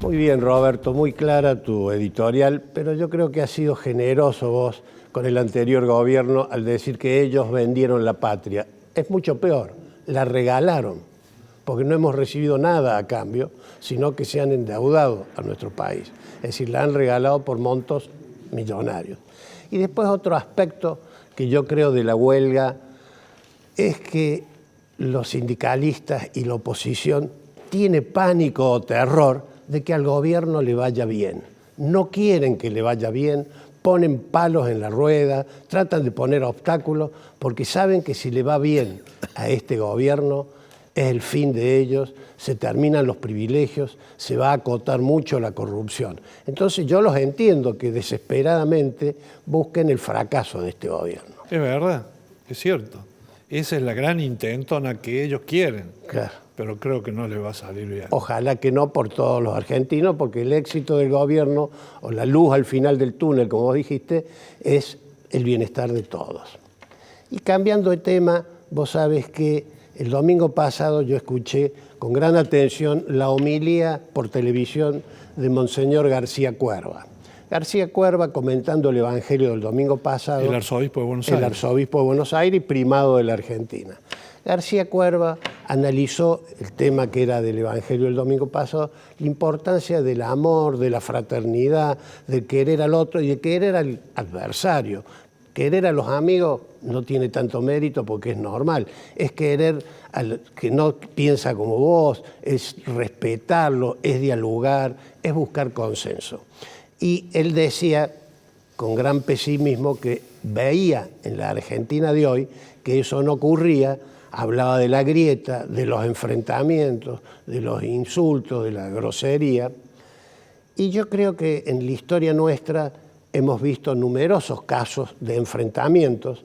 Muy bien, Roberto, muy clara tu editorial, pero yo creo que has sido generoso vos con el anterior gobierno al decir que ellos vendieron la patria. Es mucho peor, la regalaron, porque no hemos recibido nada a cambio, sino que se han endeudado a nuestro país. Es decir, la han regalado por montos millonarios. Y después otro aspecto que yo creo de la huelga es que los sindicalistas y la oposición tienen pánico o terror de que al gobierno le vaya bien. No quieren que le vaya bien, ponen palos en la rueda, tratan de poner obstáculos, porque saben que si le va bien a este gobierno es el fin de ellos, se terminan los privilegios, se va a acotar mucho la corrupción. Entonces yo los entiendo que desesperadamente busquen el fracaso de este gobierno. Es verdad, es cierto. Esa es la gran intentona que ellos quieren. Claro. Pero creo que no les va a salir bien. Ojalá que no por todos los argentinos, porque el éxito del gobierno, o la luz al final del túnel, como vos dijiste, es el bienestar de todos. Y cambiando de tema, vos sabés que el domingo pasado yo escuché con gran atención la homilía por televisión de Monseñor García Cuerva. García Cuerva comentando el Evangelio del domingo pasado. El arzobispo de Buenos Aires. El arzobispo de Buenos Aires y primado de la Argentina. García Cuerva analizó el tema que era del Evangelio del domingo pasado, la importancia del amor, de la fraternidad, de querer al otro y de querer al adversario. Querer a los amigos no tiene tanto mérito porque es normal, es querer al que no piensa como vos, es respetarlo, es dialogar, es buscar consenso. Y él decía con gran pesimismo que veía en la Argentina de hoy que eso no ocurría. Hablaba de la grieta, de los enfrentamientos, de los insultos, de la grosería. Y yo creo que en la historia nuestra hemos visto numerosos casos de enfrentamientos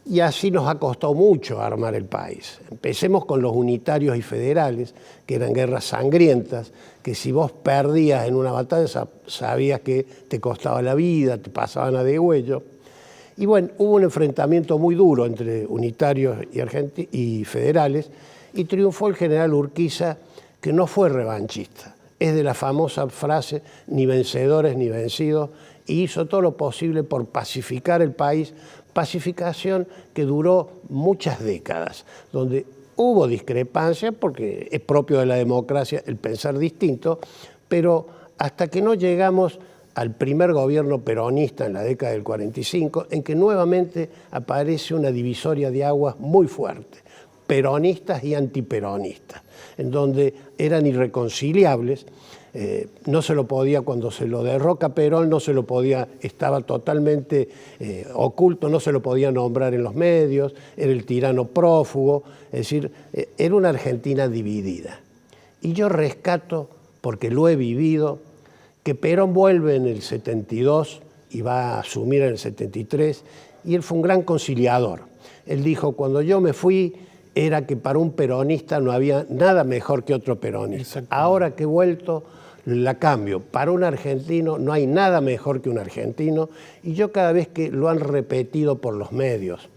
y así nos ha costado mucho armar el país. Empecemos con los unitarios y federales, que eran guerras sangrientas, que si vos perdías en una batalla sabías que te costaba la vida, te pasaban a degüello. Y bueno, hubo un enfrentamiento muy duro entre unitarios y federales y triunfó el general Urquiza, que no fue revanchista. Es de la famosa frase, ni vencedores ni vencidos, y hizo todo lo posible por pacificar el país, pacificación que duró muchas décadas, donde hubo discrepancia, porque es propio de la democracia el pensar distinto, pero hasta que no llegamos al primer gobierno peronista en la década del 45, en que nuevamente aparece una divisoria de aguas muy fuerte, peronistas y antiperonistas, en donde eran irreconciliables. No se lo podía, cuando se lo derroca Perón, no se lo podía, estaba totalmente oculto, no se lo podía nombrar en los medios, era el tirano prófugo, es decir, era una Argentina dividida. Y yo rescato, porque lo he vivido, que Perón vuelve en el 72 y va a asumir en el 73, y él fue un gran conciliador. Él dijo, cuando yo me fui, era que para un peronista no había nada mejor que otro peronista. Ahora que he vuelto, la cambio. Para un argentino no hay nada mejor que un argentino, y yo cada vez que lo han repetido por los medios,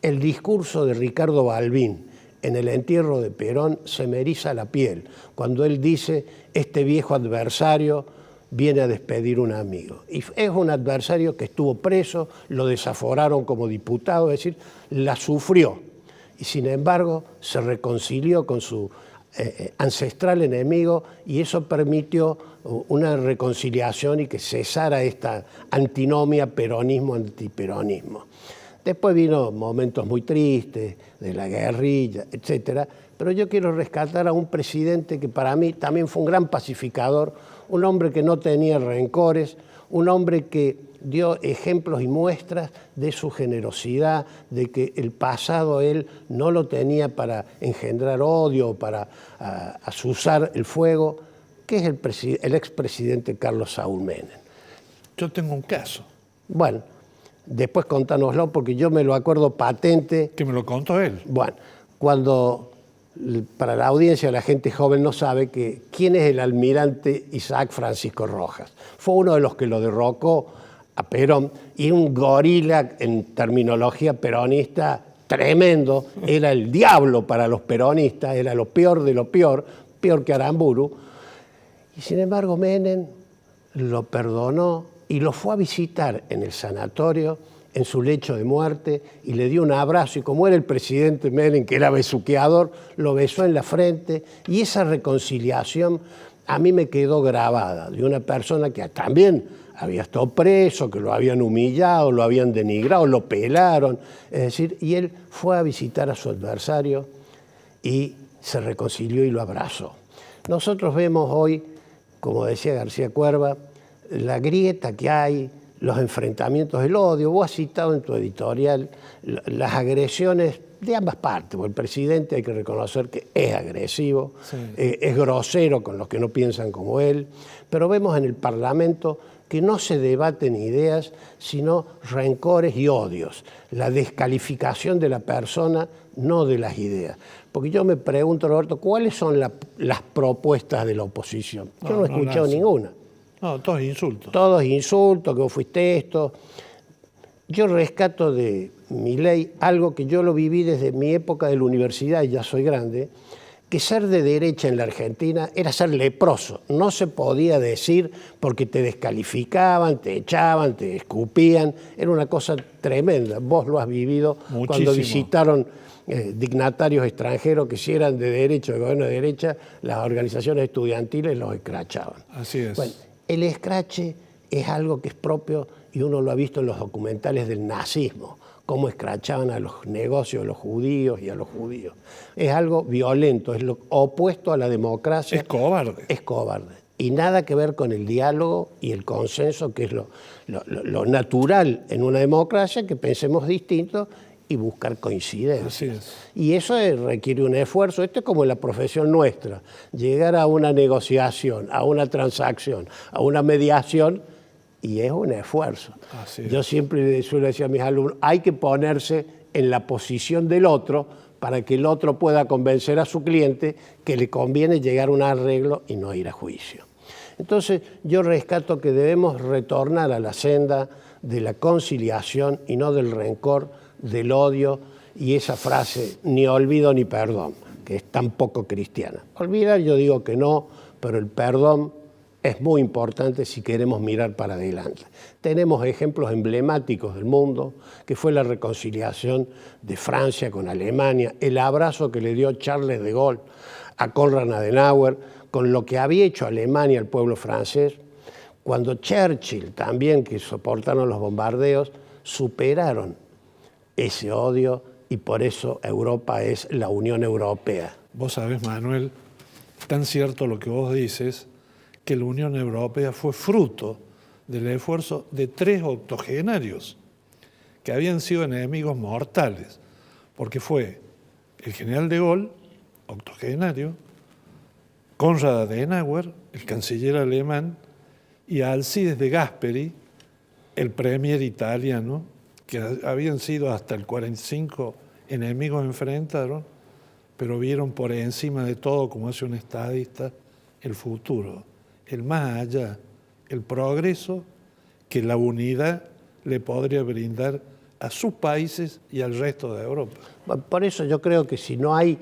el discurso de Ricardo Balbín en el entierro de Perón se me eriza la piel, cuando él dice, este viejo adversario viene a despedir un amigo. Y es un adversario que estuvo preso, lo desaforaron como diputado, es decir, la sufrió. Y sin embargo se reconcilió con su ancestral enemigo y eso permitió una reconciliación y que cesara esta antinomia peronismo-antiperonismo. Después vino momentos muy tristes de la guerrilla, etcétera, pero yo quiero rescatar a un presidente que para mí también fue un gran pacificador, un hombre que no tenía rencores, un hombre que dio ejemplos y muestras de su generosidad, de que el pasado él no lo tenía para engendrar odio o para azuzar el fuego, que es el expresidente Carlos Saúl Menem. Yo tengo un caso. Bueno, después contánoslo porque yo me lo acuerdo patente. Que me lo contó él. Bueno, cuando, para la audiencia, la gente joven no sabe quién es el almirante Isaac Francisco Rojas. Fue uno de los que lo derrocó a Perón y un gorila en terminología peronista tremendo, era el diablo para los peronistas, era lo peor de lo peor, peor que Aramburu. Y sin embargo Menem lo perdonó y lo fue a visitar en el sanatorio, en su lecho de muerte, y le dio un abrazo, y como era el presidente Menem, que era besuqueador, lo besó en la frente, y esa reconciliación a mí me quedó grabada, de una persona que también había estado preso, que lo habían humillado, lo habían denigrado, lo pelaron, es decir, y él fue a visitar a su adversario y se reconcilió y lo abrazó. Nosotros vemos hoy, como decía García Cuerva, la grieta que hay, los enfrentamientos, el odio. Vos has citado en tu editorial las agresiones de ambas partes, porque el presidente hay que reconocer que es agresivo, sí, es grosero con los que no piensan como él, pero vemos en el Parlamento que no se debaten ideas, sino rencores y odios, la descalificación de la persona, no de las ideas. Porque yo me pregunto, Roberto, ¿cuáles son las propuestas de la oposición? Yo no he escuchado ninguna. No, todos insultos. Todos insultos, que vos fuiste esto. Yo rescato de Milei algo que yo lo viví desde mi época de la universidad, y ya soy grande, que ser de derecha en la Argentina era ser leproso. No se podía decir porque te descalificaban, te echaban, te escupían. Era una cosa tremenda. Vos lo has vivido muchísimo. Cuando visitaron dignatarios extranjeros que si eran de derecha, de gobierno de derecha, las organizaciones estudiantiles los escrachaban. Así es. Bueno, el escrache es algo que es propio, y uno lo ha visto en los documentales del nazismo, cómo escrachaban a los negocios, a los judíos y a los judíos. Es algo violento, es lo opuesto a la democracia. Es cobarde. Es cobarde. Y nada que ver con el diálogo y el consenso, que es lo natural en una democracia, que pensemos distinto y buscar coincidencias. Así es. Y eso requiere un esfuerzo. Esto es como la profesión nuestra. Llegar a una negociación, a una transacción, a una mediación, y es un esfuerzo. Yo siempre suelo decir a mis alumnos, hay que ponerse en la posición del otro para que el otro pueda convencer a su cliente que le conviene llegar a un arreglo y no ir a juicio. Entonces yo rescato que debemos retornar a la senda de la conciliación y no del rencor, del odio, y esa frase, ni olvido ni perdón, que es tan poco cristiana. Olvidar yo digo que no, pero el perdón es muy importante si queremos mirar para adelante. Tenemos ejemplos emblemáticos del mundo, que fue la reconciliación de Francia con Alemania, el abrazo que le dio Charles de Gaulle a Konrad Adenauer, con lo que había hecho Alemania al pueblo francés, cuando Churchill también, que soportaron los bombardeos, superaron ese odio, y por eso Europa es la Unión Europea. Vos sabés, Manuel, tan cierto lo que vos dices, que la Unión Europea fue fruto del esfuerzo de 3 octogenarios que habían sido enemigos mortales, porque fue el general de Gaulle, octogenario, Konrad Adenauer, el canciller alemán, y Alcides de Gasperi, el premier italiano, que habían sido hasta el 45 enemigos enfrentaron, pero vieron por encima de todo, como hace un estadista, el futuro, el más allá, el progreso que la unidad le podría brindar a sus países y al resto de Europa. Por eso yo creo que si no hay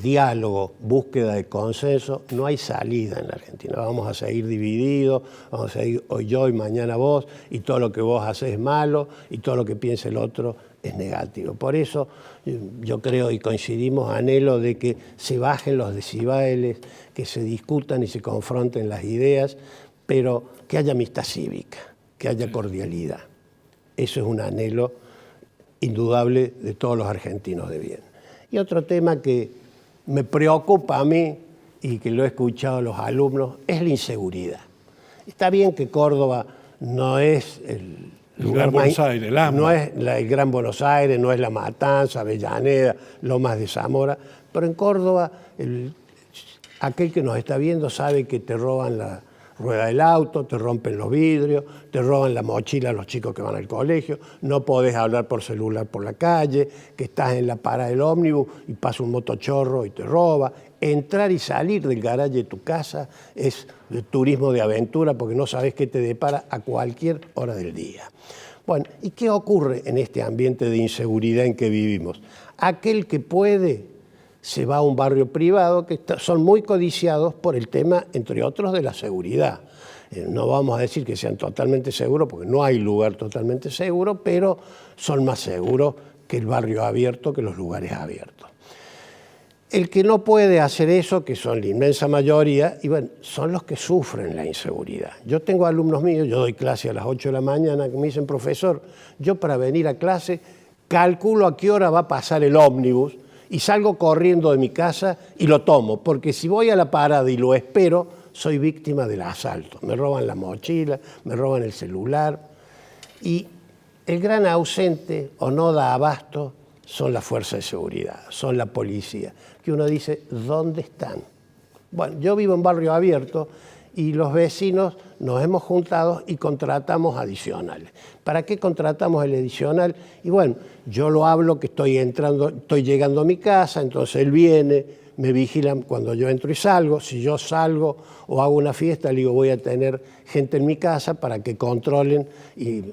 diálogo, búsqueda de consenso, no hay salida en la Argentina. Vamos a seguir divididos, vamos a seguir hoy yo y mañana vos, y todo lo que vos haces es malo, y todo lo que piensa el otro es negativo. Por eso yo creo y coincidimos, anhelo de que se bajen los decibeles, que se discutan y se confronten las ideas, pero que haya amistad cívica, que haya cordialidad. Eso es un anhelo indudable de todos los argentinos de bien. Y otro tema que me preocupa a mí y que lo he escuchado a los alumnos es la inseguridad. Está bien que Córdoba no es el lugar Buenos Aires, no es el Gran Buenos Aires, no es La Matanza, Avellaneda, Lomas de Zamora, pero en Córdoba aquel que nos está viendo sabe que te roban la rueda del auto, te rompen los vidrios, te roban la mochila a los chicos que van al colegio, no podés hablar por celular por la calle, que estás en la parada del ómnibus y pasa un motochorro y te roba. Entrar y salir del garaje de tu casa es turismo de aventura porque no sabes qué te depara a cualquier hora del día. Bueno, ¿y qué ocurre en este ambiente de inseguridad en que vivimos? Aquel que puede se va a un barrio privado que son muy codiciados por el tema, entre otros, de la seguridad. No vamos a decir que sean totalmente seguros, porque no hay lugar totalmente seguro, pero son más seguros que el barrio abierto, que los lugares abiertos. El que no puede hacer eso, que son la inmensa mayoría, y bueno, son los que sufren la inseguridad. Yo tengo alumnos míos, yo doy clase a las 8 de la mañana, que me dicen, profesor, yo para venir a clase calculo a qué hora va a pasar el ómnibus y salgo corriendo de mi casa y lo tomo, porque si voy a la parada y lo espero, soy víctima del asalto. Me roban la mochila, me roban el celular. Y el gran ausente o no da abasto son las fuerzas de seguridad, son la policía, que uno dice, ¿dónde están? Bueno, yo vivo en barrio abierto y los vecinos nos hemos juntado y contratamos adicionales. ¿Para qué contratamos el adicional? Y bueno, yo lo hablo que estoy llegando a mi casa, entonces él viene, me vigilan cuando yo entro y salgo. Si yo salgo o hago una fiesta, le digo, voy a tener gente en mi casa para que controlen,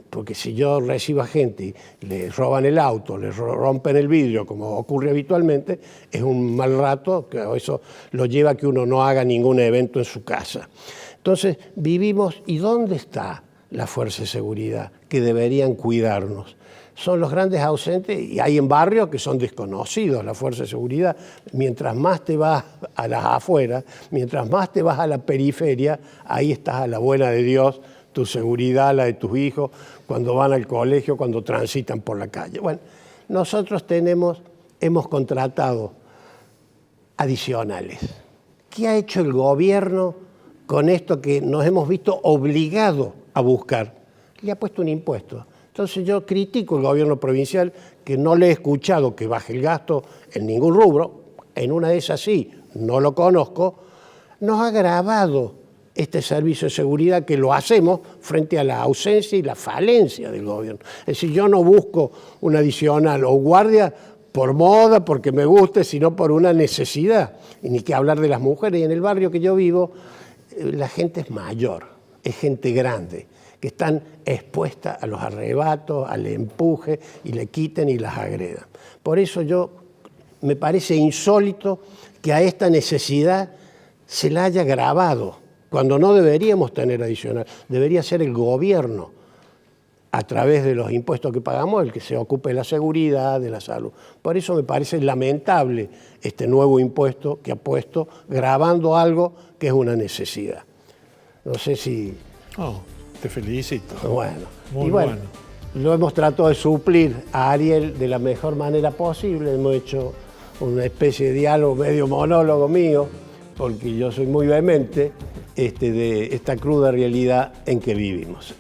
porque si yo recibo a gente y le roban el auto, le rompen el vidrio, como ocurre habitualmente, es un mal rato, que eso lo lleva a que uno no haga ningún evento en su casa. Entonces vivimos, ¿y dónde está la fuerza de seguridad que deberían cuidarnos? Son los grandes ausentes, y hay en barrios que son desconocidos la fuerza de seguridad. Mientras más te vas a las afueras, mientras más te vas a la periferia, ahí estás a la buena de Dios, tu seguridad, la de tus hijos, cuando van al colegio, cuando transitan por la calle. Bueno, nosotros hemos contratado adicionales. ¿Qué ha hecho el gobierno con esto que nos hemos visto obligados a buscar? Le ha puesto un impuesto. Entonces yo critico al gobierno provincial, que no le he escuchado que baje el gasto en ningún rubro, en una de esas sí, no lo conozco, nos ha agravado este servicio de seguridad que lo hacemos frente a la ausencia y la falencia del gobierno. Es decir, yo no busco un adicional o guardia por moda, porque me guste, sino por una necesidad. Y ni que hablar de las mujeres. Y en el barrio que yo vivo, la gente es mayor, es gente grande, que están expuestas a los arrebatos, al empuje, y le quiten y las agredan. Por eso me parece insólito que a esta necesidad se la haya agravado, cuando no deberíamos tener adicional. Debería ser el gobierno, a través de los impuestos que pagamos, el que se ocupe de la seguridad, de la salud. Por eso me parece lamentable este nuevo impuesto que ha puesto, gravando algo que es una necesidad. No sé si... Oh, te felicito. Bueno, Muy bueno. Lo hemos tratado de suplir a Ariel de la mejor manera posible. Hemos hecho una especie de diálogo, medio monólogo mío, porque yo soy muy vehemente de esta cruda realidad en que vivimos.